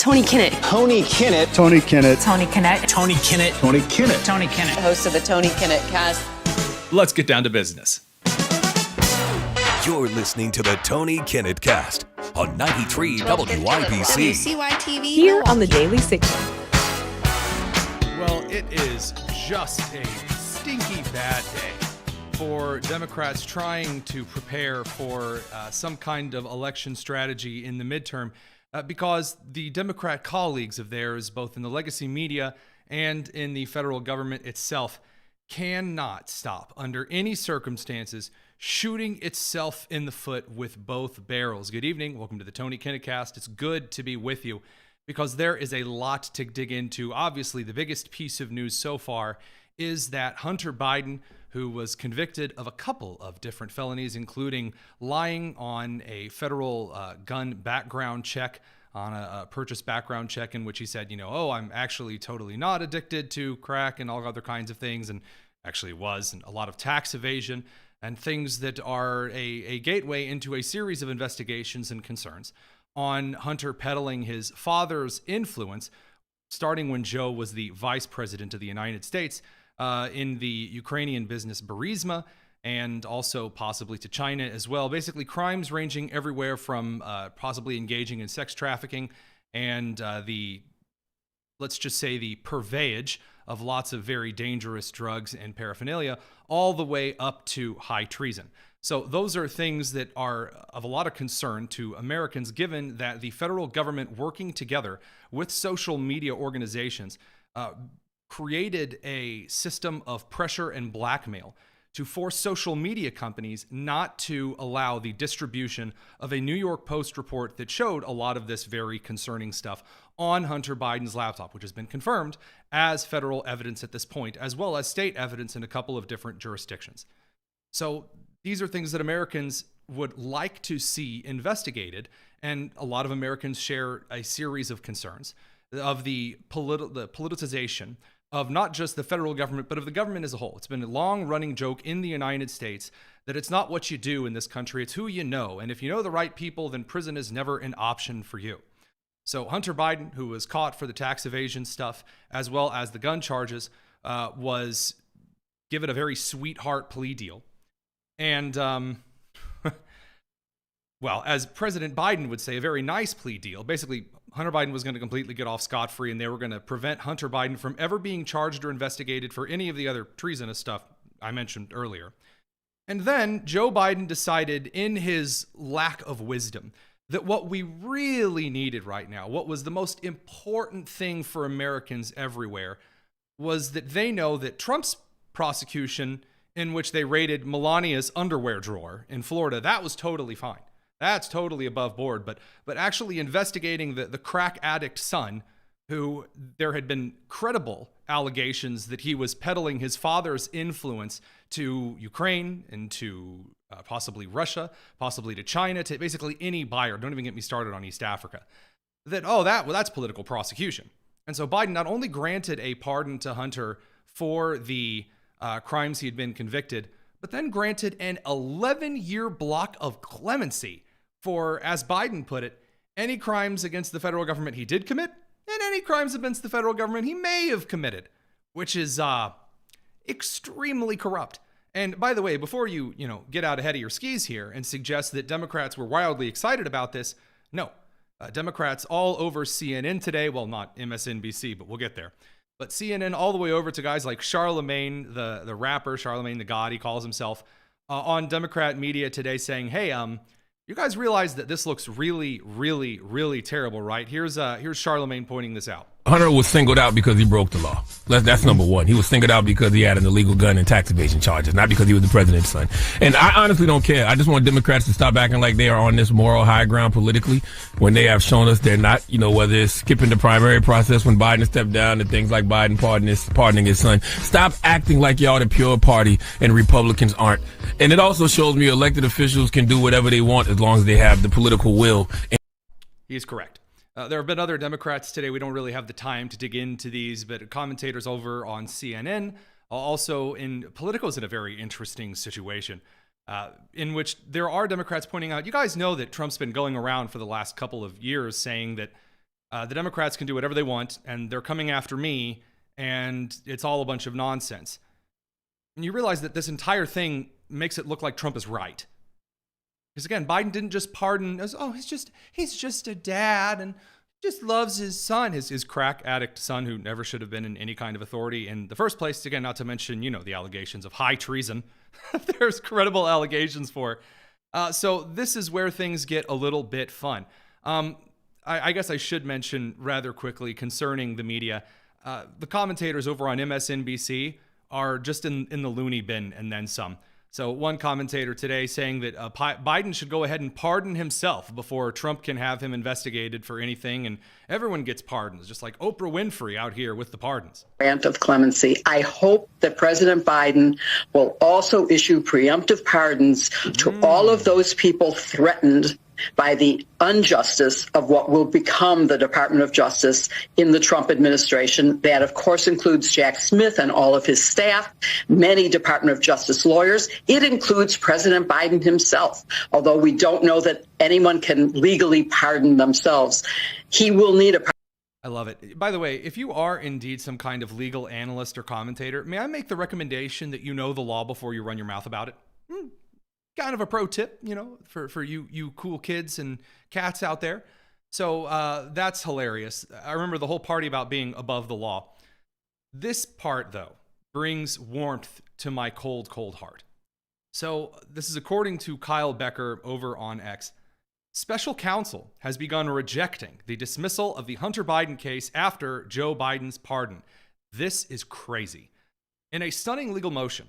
Tony Kinnett. Tony Kinnett. Tony Kinnett. Tony Kinnett. Tony Kinnett. Tony Kinnett. Tony Kinnett. Host of the Tony Kinnett Cast. Let's get down to business. You're listening to the Tony Kinnett Cast on 93 WYPC. WCYTV. Here on the Daily Signal. Well, it is just a stinky bad day for Democrats trying to prepare for some kind of election strategy in the midterm because the Democrat colleagues of theirs, both in the legacy media and in the federal government itself, cannot stop under any circumstances shooting itself in the foot with both barrels. Good evening. Welcome to the Tony Kinnett Cast. It's good to be with you because there is a lot to dig into. Obviously, the biggest piece of news so far is that Hunter Biden, who was convicted of a couple of different felonies, including lying on a federal gun background check, on a purchase background check in which he said, I'm actually totally not addicted to crack and all other kinds of things, and actually was, and a lot of tax evasion and things that are a gateway into a series of investigations and concerns on Hunter peddling his father's influence, starting when Joe was the vice president of the United States, in the Ukrainian business Burisma, and also possibly to China as well. Basically, crimes ranging everywhere from possibly engaging in sex trafficking and let's just say the purveyage of lots of very dangerous drugs and paraphernalia, all the way up to high treason. So those are things that are of a lot of concern to Americans, given that the federal government working together with social media organizations created a system of pressure and blackmail to force social media companies not to allow the distribution of a New York Post report that showed a lot of this very concerning stuff on Hunter Biden's laptop, which has been confirmed as federal evidence at this point, as well as state evidence in a couple of different jurisdictions. So these are things that Americans would like to see investigated, and a lot of Americans share a series of concerns of the politicization of not just the federal government, but of the government as a whole. It's been a long-running joke in the United States that it's not what you do in this country, it's who you know. And if you know the right people, then prison is never an option for you. So Hunter Biden, who was caught for the tax evasion stuff, as well as the gun charges, was given a very sweetheart plea deal. And, well, as President Biden would say, a very nice plea deal. Basically, Hunter Biden was going to completely get off scot-free, and they were going to prevent Hunter Biden from ever being charged or investigated for any of the other treasonous stuff I mentioned earlier. And then Joe Biden decided, in his lack of wisdom, that what we really needed right now, what was the most important thing for Americans everywhere, was that they know that Trump's prosecution, in which they raided Melania's underwear drawer in Florida, that was totally fine. That's totally above board. But actually investigating the crack addict son, who there had been credible allegations that he was peddling his father's influence to Ukraine and to possibly Russia, possibly to China, to basically any buyer. Don't even get me started on East Africa. That's political prosecution. And so Biden not only granted a pardon to Hunter for the crimes he had been convicted, but then granted an 11-year block of clemency for, as Biden put it, any crimes against the federal government he did commit and any crimes against the federal government he may have committed, which is extremely corrupt. And by the way, before you get out ahead of your skis here and suggest that Democrats were wildly excited about this, no. Democrats all over CNN today, well, not MSNBC, but we'll get there. But CNN all the way over to guys like Charlemagne, the rapper, Charlemagne the God, he calls himself, on Democrat media today saying, hey, you guys realize that this looks really, really, really terrible, right? Here's Charlemagne pointing this out. Hunter was singled out because he broke the law. That's number one. He was singled out because he had an illegal gun and tax evasion charges, not because he was the president's son. And I honestly don't care. I just want Democrats to stop acting like they are on this moral high ground politically when they have shown us they're not, whether it's skipping the primary process when Biden stepped down and things like Biden pardoning his son. Stop acting like y'all the pure party and Republicans aren't. And it also shows me elected officials can do whatever they want as long as they have the political will. He's correct. There have been other Democrats today. We don't really have the time to dig into these, but commentators over on CNN, also in Politico's in a very interesting situation in which there are Democrats pointing out, you guys know that Trump's been going around for the last couple of years saying that The Democrats can do whatever they want, and they're coming after me, and it's all a bunch of nonsense. And you realize that this entire thing makes it look like Trump is right. Because again, Biden didn't just pardon as, oh, he's just a dad and just loves his son, his crack addict son who never should have been in any kind of authority in the first place. Again, not to mention, the allegations of high treason. There's credible allegations for. So this is where things get a little bit fun. I guess I should mention rather quickly concerning the media. The commentators over on MSNBC are just in the loony bin and then some. So one commentator today saying that Biden should go ahead and pardon himself before Trump can have him investigated for anything, and everyone gets pardons, just like Oprah Winfrey out here with the pardons. Grant of clemency. I hope that President Biden will also issue preemptive pardons to all of those people threatened by the injustice of what will become the Department of Justice in the Trump administration. That, of course, includes Jack Smith and all of his staff, many Department of Justice lawyers. It includes President Biden himself, although we don't know that anyone can legally pardon themselves. He will need a pardon. I love it. By the way, if you are indeed some kind of legal analyst or commentator, may I make the recommendation that you know the law before you run your mouth about it? Kind of a pro tip, for you cool kids and cats out there. So that's hilarious. I remember the whole party about being above the law. This part, though, brings warmth to my cold, cold heart. So this is according to Kyle Becker over on X. Special counsel has begun rejecting the dismissal of the Hunter Biden case after Joe Biden's pardon. This is crazy. In a stunning legal motion,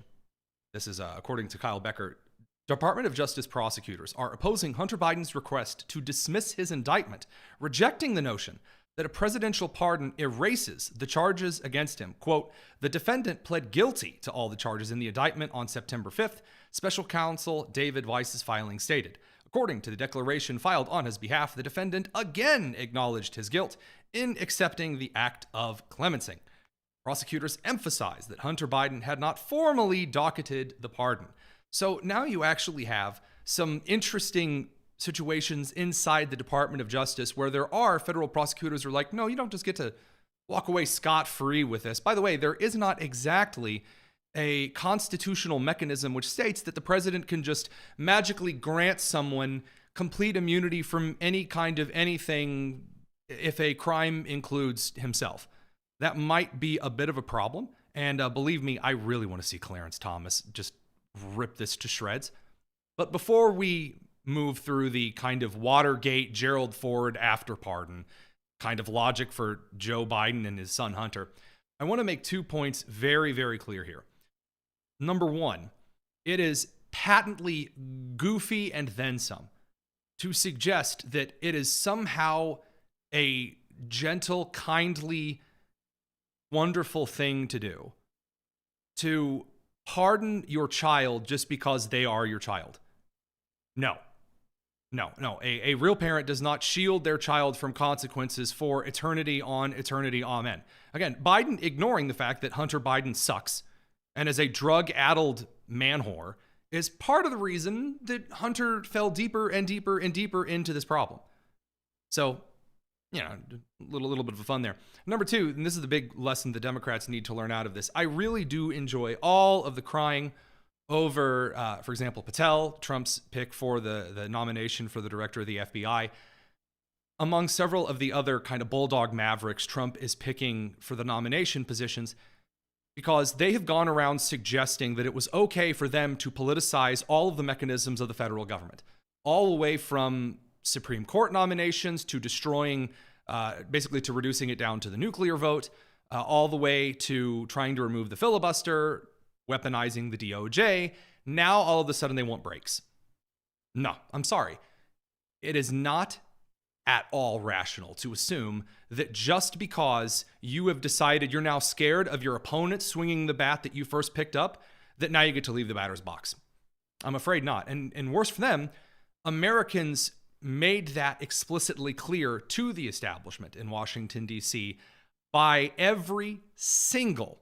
this is according to Kyle Becker, Department of Justice prosecutors are opposing Hunter Biden's request to dismiss his indictment, rejecting the notion that a presidential pardon erases the charges against him. Quote, the defendant pled guilty to all the charges in the indictment on September 5th, special counsel David Weiss's filing stated. According to the declaration filed on his behalf, the defendant again acknowledged his guilt in accepting the act of clemency. Prosecutors emphasized that Hunter Biden had not formally docketed the pardon. So now you actually have some interesting situations inside the Department of Justice where there are federal prosecutors who are like, no, you don't just get to walk away scot-free with this. By the way, there is not exactly a constitutional mechanism which states that the president can just magically grant someone complete immunity from any kind of anything if a crime includes himself. That might be a bit of a problem. And believe me, I really want to see Clarence Thomas just rip this to shreds. But before we move through the kind of Watergate, Gerald Ford after pardon kind of logic for Joe Biden and his son Hunter, I want to make 2 points very, very clear here. Number one, it is patently goofy and then some to suggest that it is somehow a gentle, kindly, wonderful thing to do to pardon your child just because they are your child. No. A real parent does not shield their child from consequences for eternity on eternity. Amen. Again, Biden ignoring the fact that Hunter Biden sucks and is a drug-addled man-whore is part of the reason that Hunter fell deeper and deeper and deeper into this problem. So, a little bit of fun there. Number two, and this is the big lesson the Democrats need to learn out of this. I really do enjoy all of the crying over, for example, Patel, Trump's pick for the nomination for the director of the FBI. Among several of the other kind of bulldog mavericks Trump is picking for the nomination positions, because they have gone around suggesting that it was okay for them to politicize all of the mechanisms of the federal government, all the way from Supreme Court nominations to destroying, basically to reducing it down to the nuclear vote, all the way to trying to remove the filibuster, weaponizing the DOJ. Now, all of a sudden, they want breaks. No, I'm sorry. It is not at all rational to assume that just because you have decided you're now scared of your opponent swinging the bat that you first picked up, that now you get to leave the batter's box. I'm afraid not. And worse for them, Americans made that explicitly clear to the establishment in Washington, D.C. by every single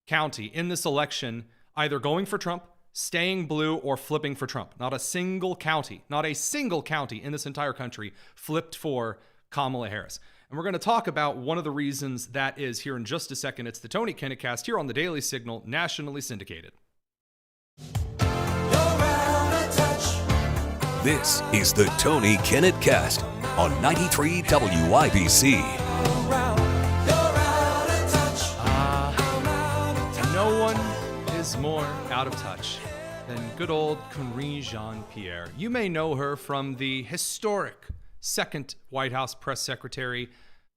county in this election, either going for Trump, staying blue, or flipping for Trump. Not a single county in this entire country flipped for Kamala Harris. And we're going to talk about one of the reasons that is here in just a second. It's the Tony Kinnett Cast here on the Daily Signal, nationally syndicated. This is the Tony Kinnett Cast on 93 WIBC. No one is more out of touch than good old Karine Jean-Pierre. You may know her from the historic second White House press secretary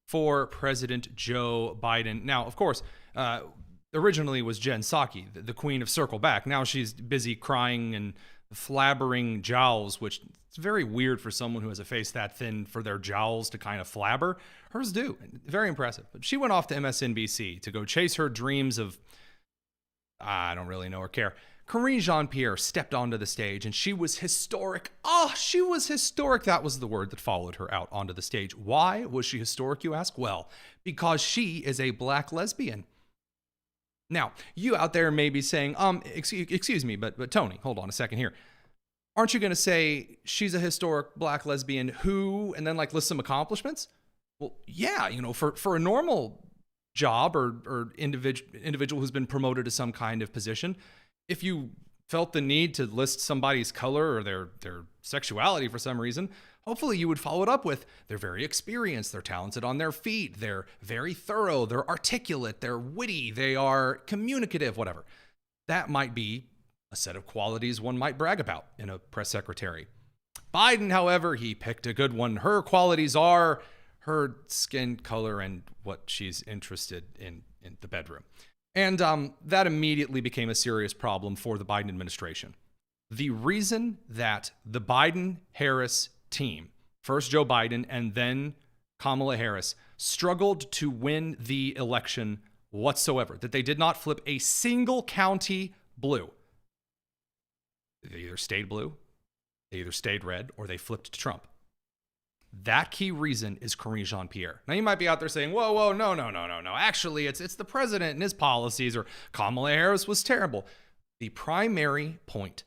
for President Joe Biden. Now, of course, originally was Jen Psaki, the queen of Circle Back. Now she's busy crying and flabbering jowls, which is very weird for someone who has a face that thin for their jowls to kind of flabber. Hers do. Very impressive. But she went off to MSNBC to go chase her dreams of, I don't really know or care. Karine Jean-Pierre stepped onto the stage and she was historic. Oh, she was historic. That was the word that followed her out onto the stage. Why was she historic, you ask? Well, because she is a black lesbian. Now, you out there may be saying, excuse me, but Tony, hold on a second here. Aren't you going to say she's a historic black lesbian who, and then like list some accomplishments? Well, yeah, for a normal job or individual who's been promoted to some kind of position, if you felt the need to list somebody's color or their sexuality for some reason, hopefully you would follow it up with, they're very experienced, they're talented on their feet, they're very thorough, they're articulate, they're witty, they are communicative, whatever. That might be a set of qualities one might brag about in a press secretary. Biden, however, he picked a good one. Her qualities are her skin color and what she's interested in the bedroom. And that immediately became a serious problem for the Biden administration. The reason that the Biden-Harris team, first Joe Biden and then Kamala Harris, struggled to win the election whatsoever, that they did not flip a single county blue. They either stayed blue, they either stayed red, or they flipped to Trump. That key reason is Karine Jean-Pierre. Now, you might be out there saying, whoa, no. Actually, it's the president and his policies, or Kamala Harris was terrible. The primary point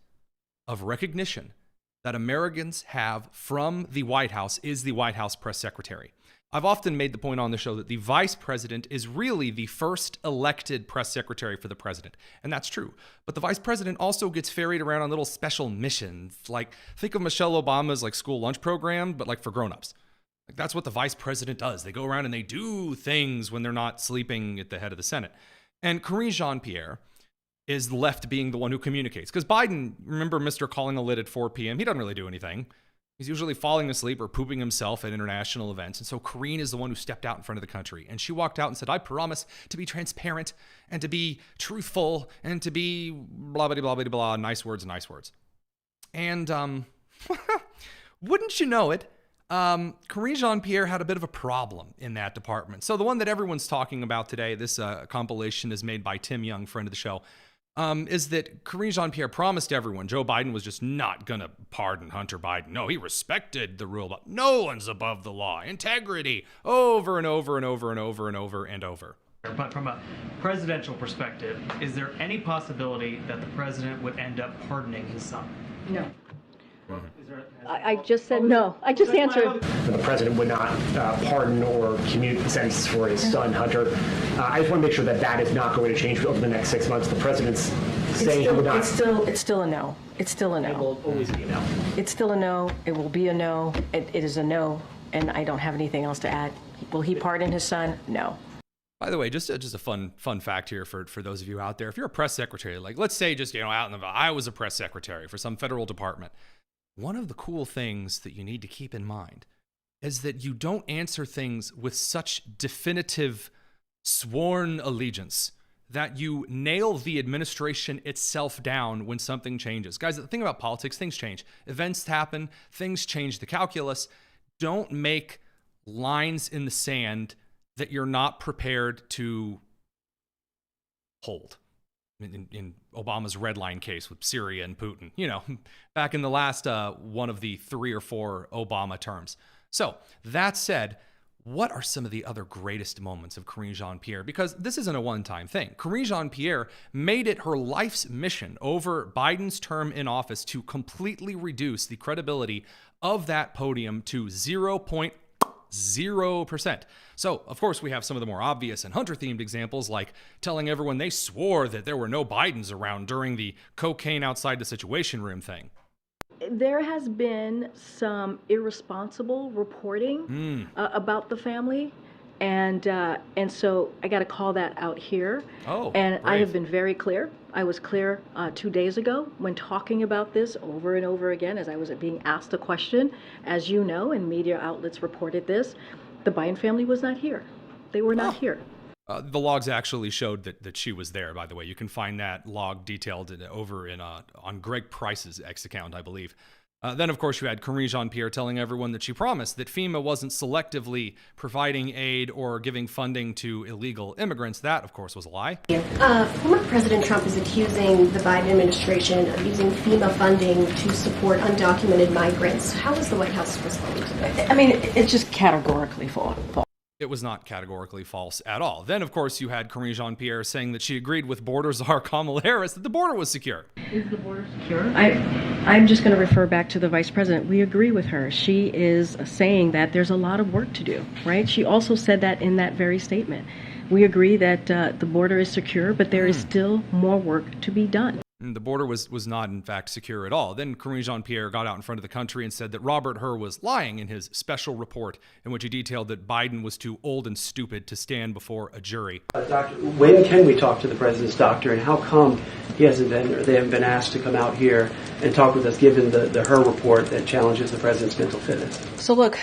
of recognition that Americans have from the White House is the White House press secretary. I've often made the point on the show that the vice president is really the first elected press secretary for the president. And that's true. But the vice president also gets ferried around on little special missions. Like, think of Michelle Obama's school lunch program, but for grown-ups. That's what the vice president does. They go around and they do things when they're not sleeping at the head of the Senate. And Karine Jean-Pierre is left being the one who communicates. Because Biden, remember Mr. Calling a lid at 4 p.m.? He doesn't really do anything. He's usually falling asleep or pooping himself at international events. And so Karine is the one who stepped out in front of the country. And she walked out and said, I promise to be transparent and to be truthful and to be blah, blah, blah, blah, blah, nice words. And wouldn't you know it, Karine Jean-Pierre had a bit of a problem in that department. So the one that everyone's talking about today, this compilation is made by Tim Young, friend of the show, is that Karine Jean-Pierre promised everyone Joe Biden was just not going to pardon Hunter Biden. No, he respected the rule, but no one's above the law. Integrity, over and over and over and over and over and over. But from a presidential perspective, is there any possibility that the president would end up pardoning his son? No. I just said no. I just answered. The president would not pardon or commute sentences for his son, Hunter. I just want to make sure that that is not going to change over the next 6 months. The president's saying he would not. It's still a no. It's still a no. It will always be a no. It's still a no. It will be a no. It is a no, and I don't have anything else to add. Will he pardon his son? No. By the way, just a fun fact here for those of you out there. If you're a press secretary, let's say just out in the, I was a press secretary for some federal department. One of the cool things that you need to keep in mind is that you don't answer things with such definitive sworn allegiance that you nail the administration itself down when something changes. Guys, the thing about politics, things change. Events happen, things change the calculus. Don't make lines in the sand that you're not prepared to hold. In Obama's red line case with Syria and Putin, back in the last one of the 3 or 4 Obama terms. So that said, what are some of the other greatest moments of Karine Jean-Pierre? Because this isn't a one-time thing. Karine Jean-Pierre made it her life's mission over Biden's term in office to completely reduce the credibility of that podium to 0.0 0%. So, of course, we have some of the more obvious and Hunter-themed examples, like telling everyone they swore that there were no Bidens around during the cocaine outside the Situation Room thing. There has been some irresponsible reporting about the family, and so I got to call that out here. Oh, and I brave. have been very clear. I was clear 2 days ago when talking about this over and over again as I was being asked a question. As you know, and media outlets reported this, the Biden family was not here. They were not here. The logs actually showed that she was there, by the way. You can find that log detailed over on Greg Price's X account, I believe. Then, of course, you had Karine Jean-Pierre telling everyone that she promised that FEMA wasn't selectively providing aid or giving funding to illegal immigrants. That, of course, was a lie. Former President Trump is accusing the Biden administration of using FEMA funding to support undocumented migrants. How is the White House responding to that? I mean, it's just categorically false. It was not categorically false at all. Then, of course, you had Karine Jean-Pierre saying that she agreed with border czar Kamala Harris that the border was secure. Is the border secure? I'm just going to refer back to the vice president. We agree with her. She is saying that there's a lot of work to do, right? She also said that in that very statement. We agree that the border is secure, but there is still more work to be done. And the border was not, in fact, secure at all. Then Karine Jean-Pierre got out in front of the country and said that Robert Hur was lying in his special report in which he detailed that Biden was too old and stupid to stand before a jury. Doctor, when can we talk to the president's doctor, and how come they haven't been asked to come out here and talk with us, given the Hur report that challenges the president's mental fitness? So look,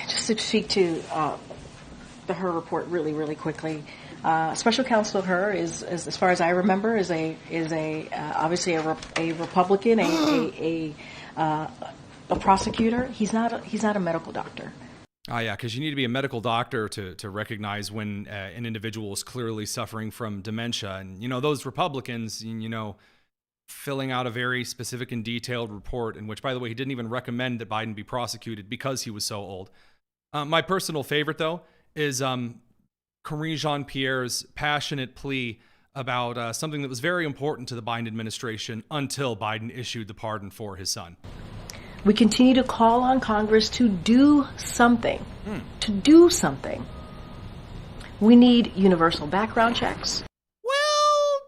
just to speak to the Hur report really, really quickly. Special Counsel Hur is, as far as I remember, is obviously a Republican, a prosecutor. He's not a medical doctor. Yeah, because you need to be a medical doctor to recognize when an individual is clearly suffering from dementia. And, those Republicans, filling out a very specific and detailed report in which, by the way, he didn't even recommend that Biden be prosecuted because he was so old. My personal favorite, though, is Karine Jean-Pierre's passionate plea about something that was very important to the Biden administration until Biden issued the pardon for his son. We continue to call on Congress to do something. To do something. We need universal background checks. Well,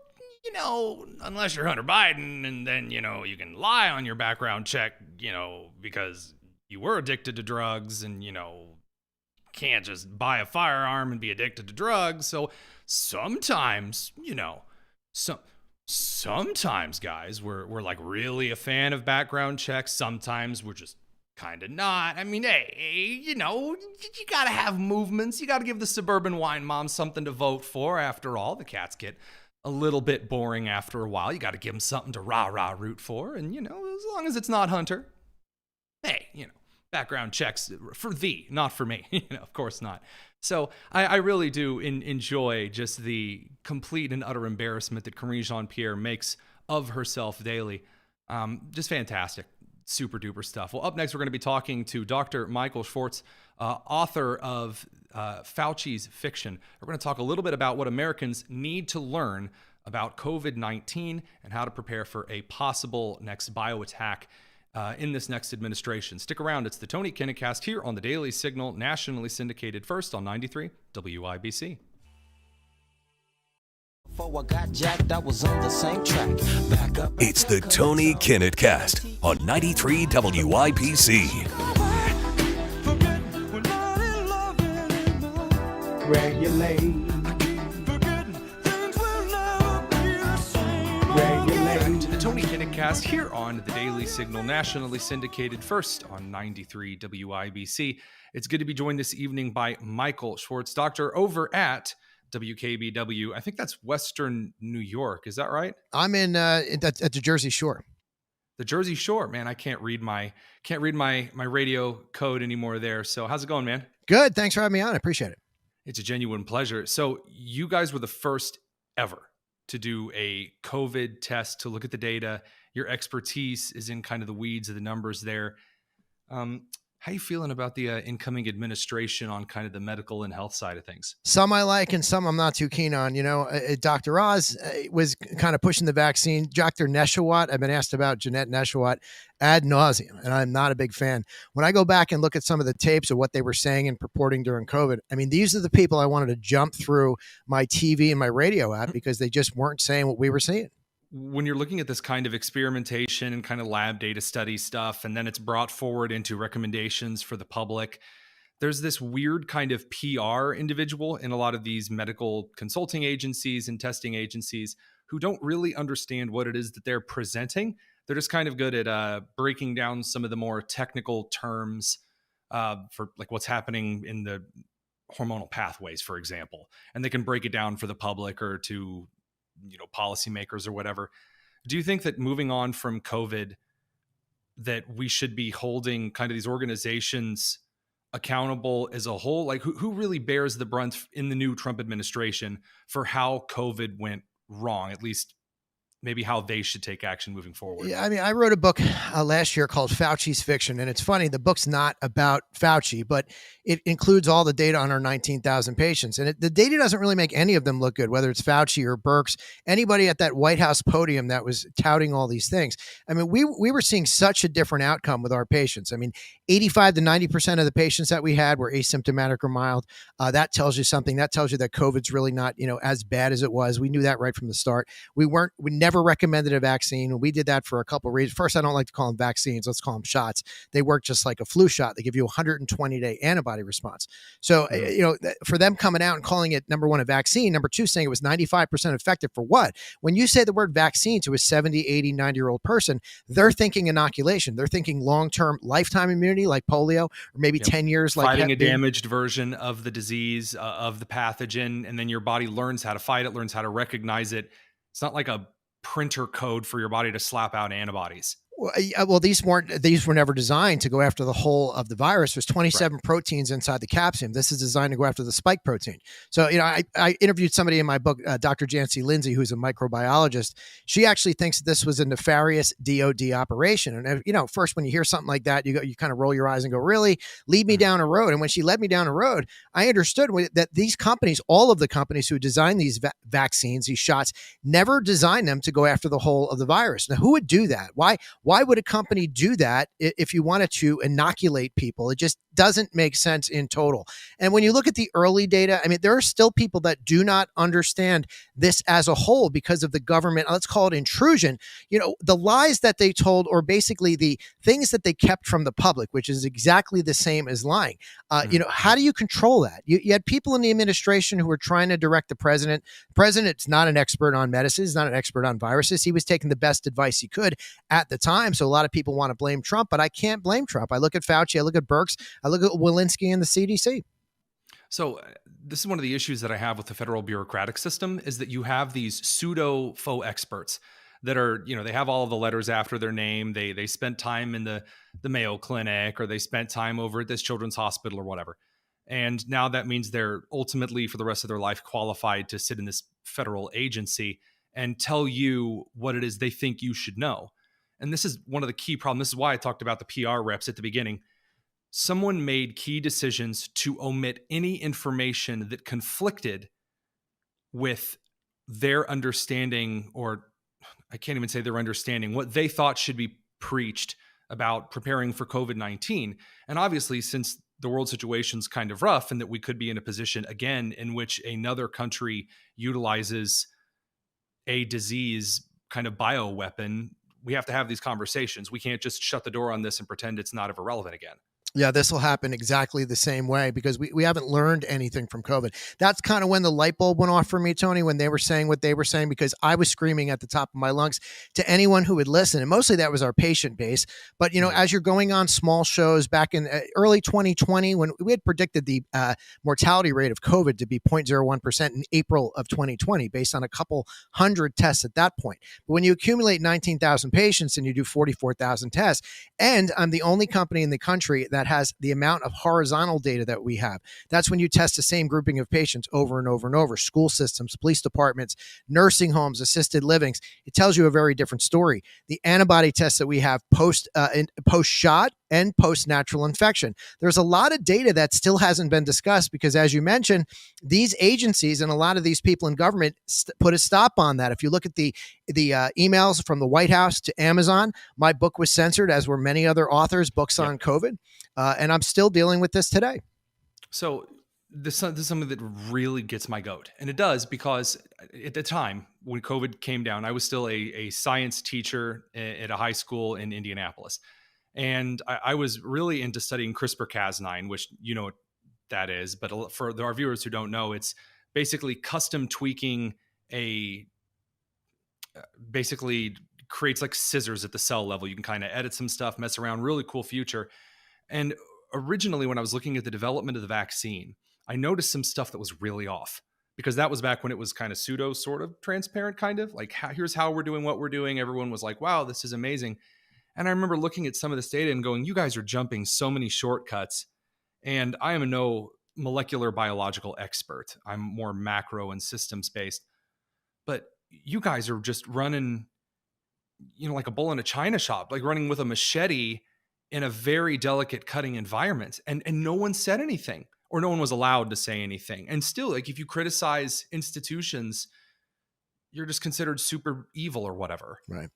unless you're Hunter Biden, and then, you can lie on your background check, because you were addicted to drugs and, can't just buy a firearm and be addicted to drugs. So sometimes, sometimes guys, we're like really a fan of background checks. Sometimes we're just kind of not. I mean, hey, you got to have movements. You got to give the suburban wine mom something to vote for. After all, the cats get a little bit boring after a while. You got to give them something to rah-rah root for. And, as long as it's not Hunter, hey, background checks for thee, not for me. Of course not. So I really do enjoy just the complete and utter embarrassment that Karine Jean-Pierre makes of herself daily. Just fantastic. Super duper stuff. Well, up next, we're going to be talking to Dr. Michael Schwartz, author of Fauci's Fiction. We're going to talk a little bit about what Americans need to learn about COVID-19 and how to prepare for a possible next bioattack in this next administration. Stick around. It's the Tony Kinnett Cast here on the Daily Signal, nationally syndicated first on 93 WIBC. It's the Tony Kinnett Cast on 93 WIBC. To the Tony Kinnett Cast here on the Daily Signal, nationally syndicated first on 93 WIBC. It's good to be joined this evening by Michael Schwartz, doctor over at WKBW. I think that's Western New York. Is that right? I'm at the Jersey Shore. The Jersey Shore, man. I can't read my radio code anymore there. So how's it going, man? Good. Thanks for having me on. I appreciate it. It's a genuine pleasure. So you guys were the first ever to do a COVID test to look at the data. Your expertise is in kind of the weeds of the numbers there. How are you feeling about the incoming administration on kind of the medical and health side of things? Some I like and some I'm not too keen on. Dr. Oz was kind of pushing the vaccine. Dr. Neshawat, I've been asked about Jeanette Neshawat ad nauseum, and I'm not a big fan. When I go back and look at some of the tapes of what they were saying and purporting during COVID, I mean, these are the people I wanted to jump through my TV and my radio at because they just weren't saying what we were seeing. When you're looking at this kind of experimentation and kind of lab data study stuff, and then it's brought forward into recommendations for the public, there's this weird kind of PR individual in a lot of these medical consulting agencies and testing agencies who don't really understand what it is that they're presenting. They're just kind of good at breaking down some of the more technical terms for like what's happening in the hormonal pathways, for example, and they can break it down for the public or to policymakers or whatever. Do you think that moving on from COVID, that we should be holding kind of these organizations accountable as a whole? Like who really bears the brunt in the new Trump administration for how COVID went wrong, at least maybe how they should take action moving forward? Yeah, I mean, I wrote a book last year called Fauci's Fiction, and it's funny, the book's not about Fauci, but it includes all the data on our 19,000 patients. And the data doesn't really make any of them look good, whether it's Fauci or Birx, anybody at that White House podium that was touting all these things. I mean, we were seeing such a different outcome with our patients. I mean, 85 to 90% of the patients that we had were asymptomatic or mild. That tells you something. That tells you that COVID's really not, as bad as it was. We knew that right from the start. We never recommended a vaccine. We did that for a couple of reasons. First, I don't like to call them vaccines. Let's call them shots. They work just like a flu shot. They give you a 120-day antibody response. So, for them coming out and calling it, number one, a vaccine, number two, saying it was 95% effective for what? When you say the word vaccine to a 70, 80, 90-year-old person, they're thinking inoculation. They're thinking long-term lifetime immunity like polio, or maybe 10 years like fighting a damaged version of the disease, of the pathogen, and then your body learns how to fight it, learns how to recognize it. It's not like a printer code for your body to slap out antibodies. Well, these were never designed to go after the whole of the virus. There's 27 proteins inside the capsule. This is designed to go after the spike protein. So, I interviewed somebody in my book, Dr. Jancy Lindsay, who's a microbiologist. She actually thinks that this was a nefarious DOD operation. And, first, when you hear something like that, you kind of roll your eyes and go, really? Lead me down a road. And when she led me down a road, I understood that these companies, all of the companies who designed these vaccines, these shots, never designed them to go after the whole of the virus. Now, who would do that? Why would a company do that if you wanted to inoculate people? It just doesn't make sense in total. And when you look at the early data, I mean, there are still people that do not understand this as a whole because of the government, let's call it intrusion. The lies that they told, or basically the things that they kept from the public, which is exactly the same as lying. How do you control that? You had people in the administration who were trying to direct the president. The president's not an expert on medicine. He's not an expert on viruses. He was taking the best advice he could at the time. So a lot of people want to blame Trump, but I can't blame Trump. I look at Fauci, I look at Birx, I look at Walensky and the CDC. So this is one of the issues that I have with the federal bureaucratic system, is that you have these pseudo faux experts that are, they have all of the letters after their name. They spent time in the Mayo Clinic, or they spent time over at this children's hospital or whatever. And now that means they're ultimately for the rest of their life qualified to sit in this federal agency and tell you what it is they think you should know. And this is one of the key problems. This is why I talked about the PR reps at the beginning. Someone made key decisions to omit any information that conflicted with their understanding, or I can't even say their understanding, what they thought should be preached about preparing for COVID-19. And obviously, since the world situation's kind of rough and that we could be in a position again in which another country utilizes a disease kind of bioweapon, we have to have these conversations. We can't just shut the door on this and pretend it's not ever relevant again. Yeah, this will happen exactly the same way because we haven't learned anything from COVID. That's kind of when the light bulb went off for me, Tony, when they were saying what they were saying, because I was screaming at the top of my lungs to anyone who would listen. And mostly that was our patient base. But, as you're going on small shows back in early 2020, when we had predicted the mortality rate of COVID to be 0.01% in April of 2020, based on a couple hundred tests at that point. But when you accumulate 19,000 patients and you do 44,000 tests, and I'm the only company in the country that has the amount of horizontal data that we have. That's when you test the same grouping of patients over and over and over. School systems, police departments, nursing homes, assisted livings. It tells you a very different story. The antibody tests that we have post shot and post-natural infection. There's a lot of data that still hasn't been discussed because, as you mentioned, these agencies and a lot of these people in government put a stop on that. If you look at the emails from the White House to Amazon, my book was censored, as were many other authors' books on COVID. And I'm still dealing with this today. So this is something that really gets my goat. And it does, because at the time when COVID came down, I was still a science teacher at a high school in Indianapolis. And I was really into studying CRISPR-Cas9, which you know what that is. But for our viewers who don't know, it's basically custom tweaking basically creates like scissors at the cell level. You can kind of edit some stuff, mess around, really cool future. And originally, when I was looking at the development of the vaccine, I noticed some stuff that was really off, because that was back when it was kind of pseudo sort of transparent, kind of like, here's how we're doing what we're doing. Everyone was like, wow, this is amazing. And I remember looking at some of this data and going, you guys are jumping so many shortcuts. And I am no molecular biological expert. I'm more macro and systems based. But you guys are just running, like a bull in a china shop, like running with a machete in a very delicate cutting environment. And no one said anything, or no one was allowed to say anything. And still, like, if you criticize institutions, you're just considered super evil or whatever. Right.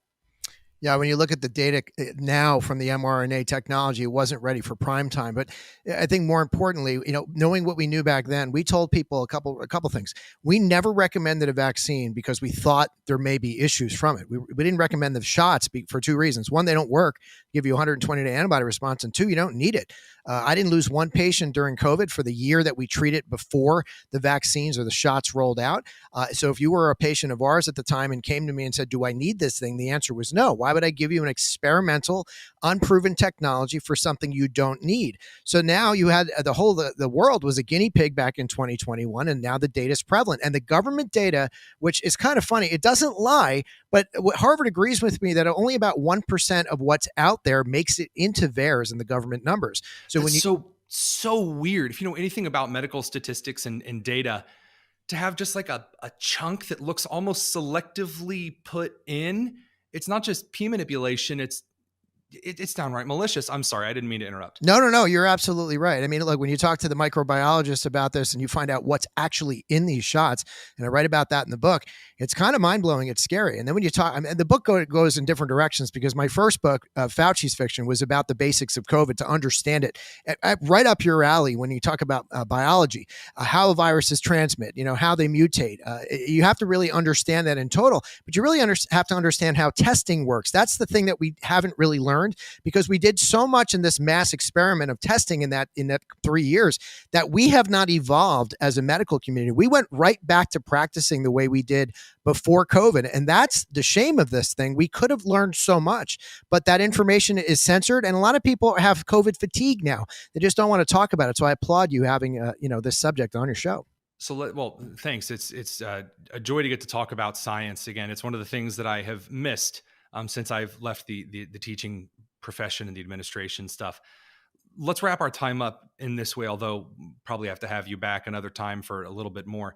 Yeah, when you look at the data now from the mRNA technology, it wasn't ready for prime time. But I think more importantly, knowing what we knew back then, we told people a couple things. We never recommended a vaccine because we thought there may be issues from it. We didn't recommend the shots for two reasons. One, they don't work, give you 120-day antibody response, and two, you don't need it. I didn't lose one patient during COVID for the year that we treated before the vaccines or the shots rolled out. So if you were a patient of ours at the time and came to me and said, do I need this thing? The answer was no. Why would I give you an experimental, unproven technology for something you don't need? So now you had the world was a guinea pig back in 2021, and now the data is prevalent. And the government data, which is kind of funny, it doesn't lie, but Harvard agrees with me that only about 1% of what's out there makes it into VAERS in the government numbers. So That's so weird. If you know anything about medical statistics and data, to have just like a chunk that looks almost selectively put in, it's not just P manipulation, it's downright malicious. I'm sorry, I didn't mean to interrupt. No, you're absolutely right. I mean, look, when you talk to the microbiologists about this and you find out what's actually in these shots, and I write about that in the book, it's kind of mind-blowing. It's scary. And then when you talk, the book goes in different directions, because my first book, Fauci's Fiction, was about the basics of COVID, to understand it. Right up your alley when you talk about biology, how viruses transmit, how they mutate. You have to really understand that in total, but you really have to understand how testing works. That's the thing that we haven't really learned, because we did so much in this mass experiment of testing in that 3 years that we have not evolved as a medical community. We went right back to practicing the way we did before COVID. And that's the shame of this thing. We could have learned so much, but that information is censored. And a lot of people have COVID fatigue now. They just don't want to talk about it. So I applaud you having this subject on your show. So, thanks. It's a joy to get to talk about science again. It's one of the things that I have missed since I've left the teaching profession and the administration stuff. Let's wrap our time up in this way, although probably have to have you back another time for a little bit more.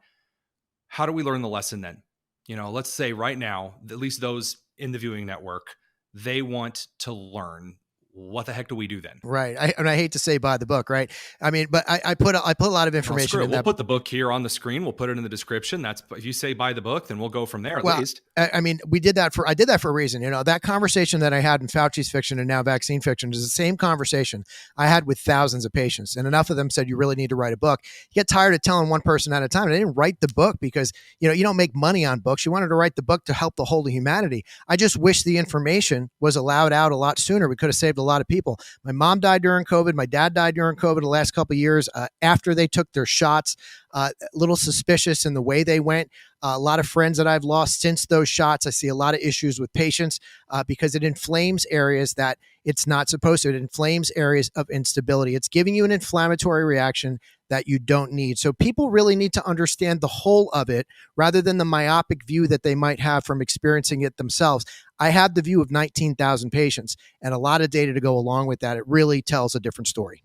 How do we learn the lesson then? Let's say right now, at least those in the viewing network, they want to learn. What the heck do we do then? Right. I hate to say buy the book, right? I mean, but I put a lot of information in that. We'll put the book here on the screen. We'll put it in the description. If you say buy the book, then we'll go from there at least. I mean, I did that for a reason. That conversation that I had in Fauci's Fiction and now Vaccine Fiction is the same conversation I had with thousands of patients. And enough of them said, you really need to write a book. You get tired of telling one person at a time. And I didn't write the book because, you don't make money on books. You wanted to write the book to help the whole of humanity. I just wish the information was allowed out a lot sooner. We could have saved a lot of people. My mom died during COVID. My dad died during COVID the last couple of years after they took their shots. A little suspicious in the way they went. A lot of friends that I've lost since those shots. I see a lot of issues with patients because it inflames areas that it's not supposed to. It inflames areas of instability. It's giving you an inflammatory reaction that you don't need. So people really need to understand the whole of it rather than the myopic view that they might have from experiencing it themselves. I have the view of 19,000 patients and a lot of data to go along with that. It really tells a different story.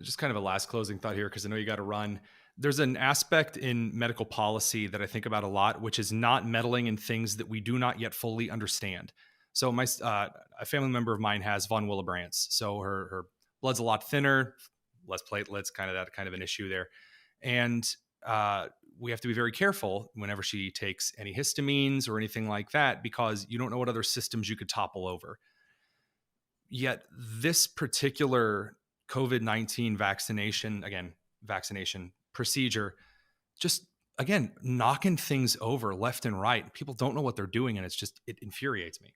Just kind of a last closing thought here, because I know you got to run. There's an aspect in medical policy that I think about a lot, which is not meddling in things that we do not yet fully understand. So a family member of mine has von Willebrandt's. So her blood's a lot thinner, less platelets, kind of an issue there. And we have to be very careful whenever she takes any histamines or anything like that, because you don't know what other systems you could topple over. Yet this particular COVID-19 vaccination procedure, just, again, knocking things over left and right. People don't know what they're doing, and it infuriates me.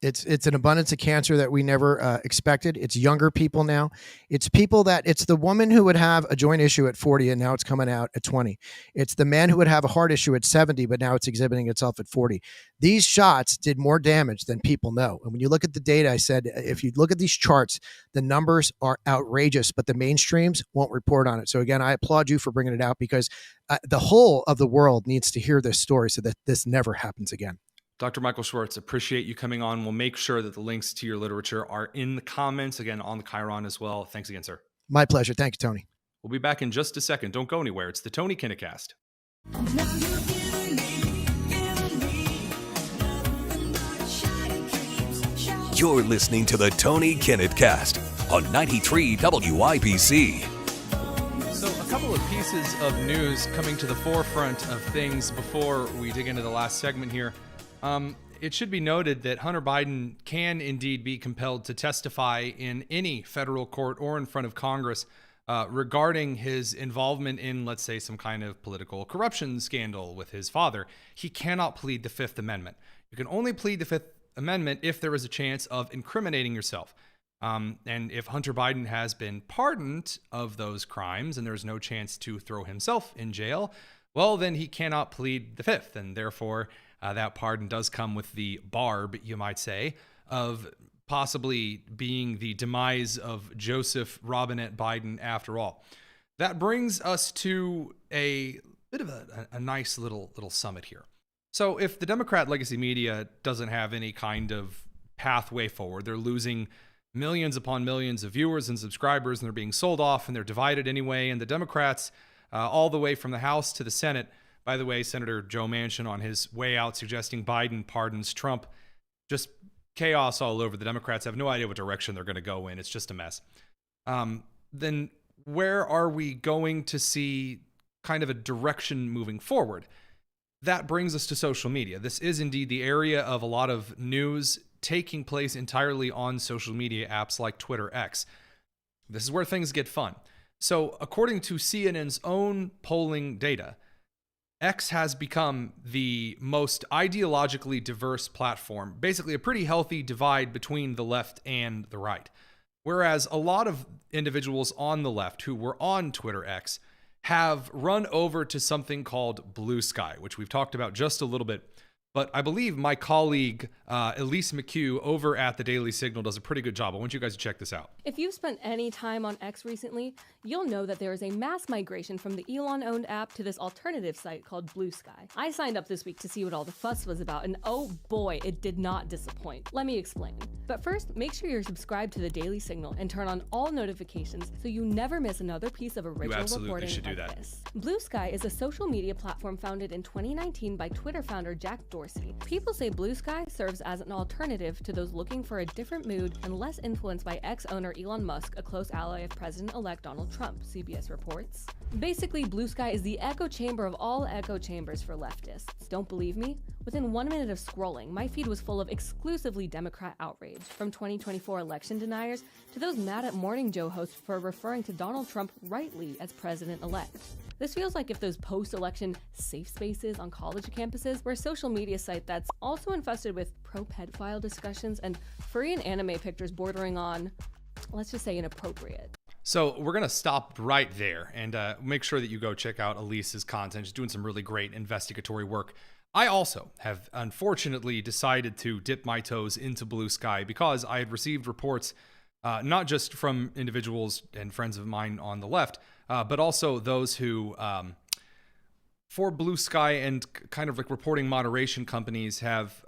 It's an abundance of cancer that we never expected. It's younger people now. It's the woman who would have a joint issue at 40 and now it's coming out at 20. It's the man who would have a heart issue at 70, but now it's exhibiting itself at 40. These shots did more damage than people know. And when you look at the data, I said, if you look at these charts, the numbers are outrageous, but the mainstreams won't report on it. So again, I applaud you for bringing it out, because the whole of the world needs to hear this story so that this never happens again. Dr. Michael Schwartz, appreciate you coming on. We'll make sure that the links to your literature are in the comments, again, on the Chiron as well. Thanks again, sir. My pleasure. Thank you, Tony. We'll be back in just a second. Don't go anywhere. It's the Tony Kinnett. You're listening to the Tony Kinnett on 93 WIBC. So a couple of pieces of news coming to the forefront of things before we dig into the last segment here. It should be noted that Hunter Biden can indeed be compelled to testify in any federal court or in front of Congress regarding his involvement in, let's say, some kind of political corruption scandal with his father. He cannot plead the Fifth Amendment. You can only plead the Fifth Amendment if there is a chance of incriminating yourself. And if Hunter Biden has been pardoned of those crimes and there's no chance to throw himself in jail, well, then he cannot plead the Fifth, and therefore that pardon does come with the barb, you might say, of possibly being the demise of Joseph Robinette Biden after all. That brings us to a bit of a nice little summit here. So if the Democrat legacy media doesn't have any kind of pathway forward, they're losing millions upon millions of viewers and subscribers, and they're being sold off, and they're divided anyway, and the Democrats, all the way from the House to the Senate. By the way, Senator Joe Manchin on his way out suggesting Biden pardons Trump. Just chaos all over. The Democrats have no idea what direction they're going to go in. It's just a mess. Then where are we going to see kind of a direction moving forward? That brings us to social media. This is indeed the area of a lot of news taking place entirely on social media apps like Twitter X. This is where things get fun. So according to CNN's own polling data, X has become the most ideologically diverse platform, basically a pretty healthy divide between the left and the right. Whereas a lot of individuals on the left who were on Twitter X have run over to something called Blue Sky, which we've talked about just a little bit. But I believe my colleague, Elise McHugh, over at the Daily Signal does a pretty good job. I want you guys to check this out. If you've spent any time on X recently, you'll know that there is a mass migration from the Elon-owned app to this alternative site called Blue Sky. I signed up this week to see what all the fuss was about, and oh boy, it did not disappoint. Let me explain. But first, make sure you're subscribed to the Daily Signal and turn on all notifications so you never miss another piece of original reporting like this. Blue Sky is a social media platform founded in 2019 by Twitter founder Jack Dorsey. People say Blue Sky serves as an alternative to those looking for a different mood and less influenced by ex-owner Elon Musk, a close ally of President-elect Donald Trump, CBS reports. Basically, Blue Sky is the echo chamber of all echo chambers for leftists. Don't believe me? Within 1 minute of scrolling, my feed was full of exclusively Democrat outrage, from 2024 election deniers to those mad at Morning Joe hosts for referring to Donald Trump rightly as president-elect. This feels like if those post-election safe spaces on college campuses were a social media site that's also infested with pro-pedophile discussions and furry and anime pictures bordering on, let's just say, inappropriate. So we're going to stop right there and make sure that you go check out Elise's content. She's doing some really great investigatory work. I also have unfortunately decided to dip my toes into Blue Sky because I had received reports not just from individuals and friends of mine on the left, but also those who, for Blue Sky and kind of like reporting moderation companies, have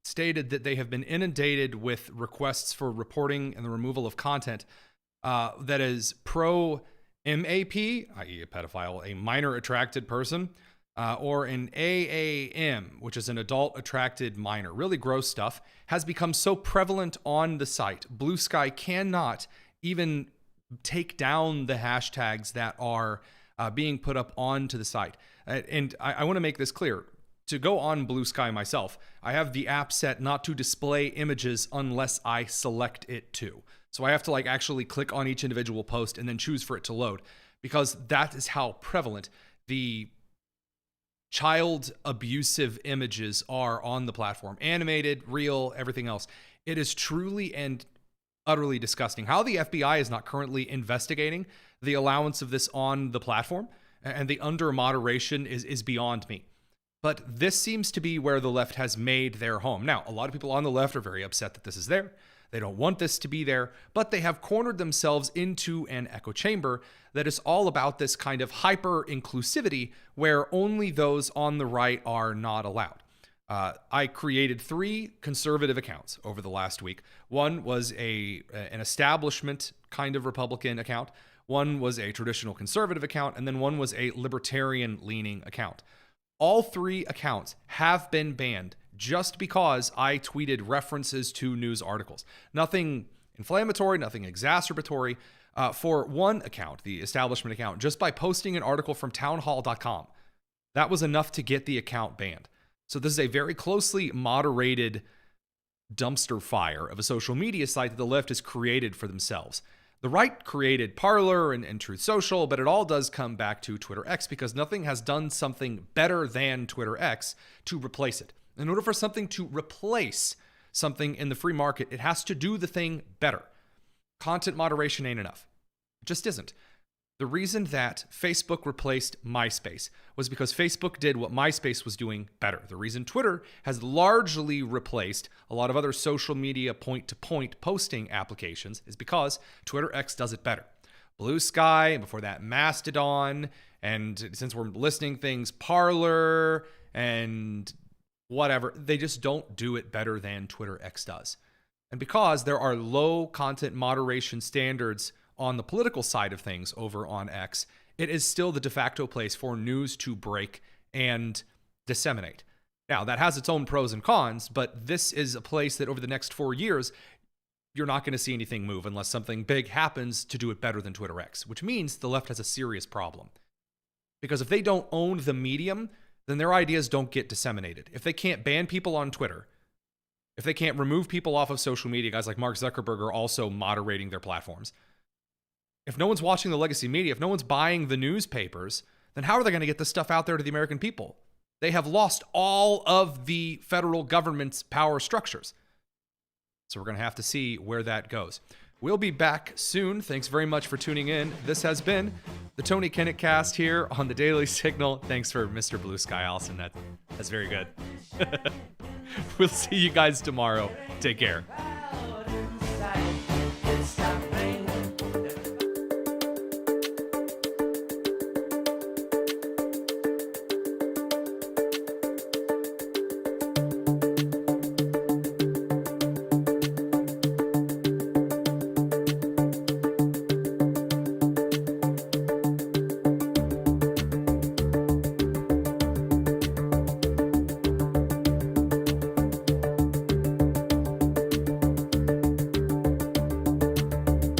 stated that they have been inundated with requests for reporting and the removal of content that is pro-MAP, i.e. a pedophile, a minor attracted person, or an AAM, which is an adult attracted minor, really gross stuff, has become so prevalent on the site. Blue Sky cannot even take down the hashtags that are being put up onto the site. And I want to make this clear. To go on Blue Sky myself, I have the app set not to display images unless I select it to. So I have to actually click on each individual post and then choose for it to load, because that is how prevalent the child abusive images are on the platform. Animated, real, everything else. It is truly and utterly disgusting. How the FBI is not currently investigating the allowance of this on the platform and the under moderation is beyond me. But this seems to be where the left has made their home. Now, a lot of people on the left are very upset that this is there. They don't want this to be there, but they have cornered themselves into an echo chamber that is all about this kind of hyper inclusivity where only those on the right are not allowed. I created 3 conservative accounts over the last week. One was an establishment kind of Republican account. One was a traditional conservative account, and then one was a libertarian leaning account. All 3 accounts have been banned just because I tweeted references to news articles. Nothing inflammatory, nothing exacerbatory. For one account, the establishment account, just by posting an article from townhall.com, that was enough to get the account banned. So this is a very closely moderated dumpster fire of a social media site that the left has created for themselves. The right created Parler and Truth Social, but it all does come back to Twitter X because nothing has done something better than Twitter X to replace it. In order for something to replace something in the free market, it has to do the thing better. Content moderation ain't enough. It just isn't. The reason that Facebook replaced MySpace was because Facebook did what MySpace was doing better. The reason Twitter has largely replaced a lot of other social media point-to-point posting applications is because Twitter X does it better. Blue Sky, and before that Mastodon, and since we're listing things, Parler, and whatever, they just don't do it better than Twitter X does. And because there are low content moderation standards on the political side of things over on X, it is still the de facto place for news to break and disseminate. Now, that has its own pros and cons, but this is a place that over the next 4 years, you're not going to see anything move unless something big happens to do it better than Twitter X, which means the left has a serious problem. Because if they don't own the medium, then their ideas don't get disseminated. If they can't ban people on Twitter, if they can't remove people off of social media, guys like Mark Zuckerberg are also moderating their platforms. If no one's watching the legacy media, if no one's buying the newspapers, then how are they going to get this stuff out there to the American people? They have lost all of the federal government's power structures. So we're going to have to see where that goes. We'll be back soon. Thanks very much for tuning in. This has been the Tony Kinnett Cast here on the Daily Signal. Thanks for Mr. Blue Sky, Allison. That's very good. We'll see you guys tomorrow. Take care.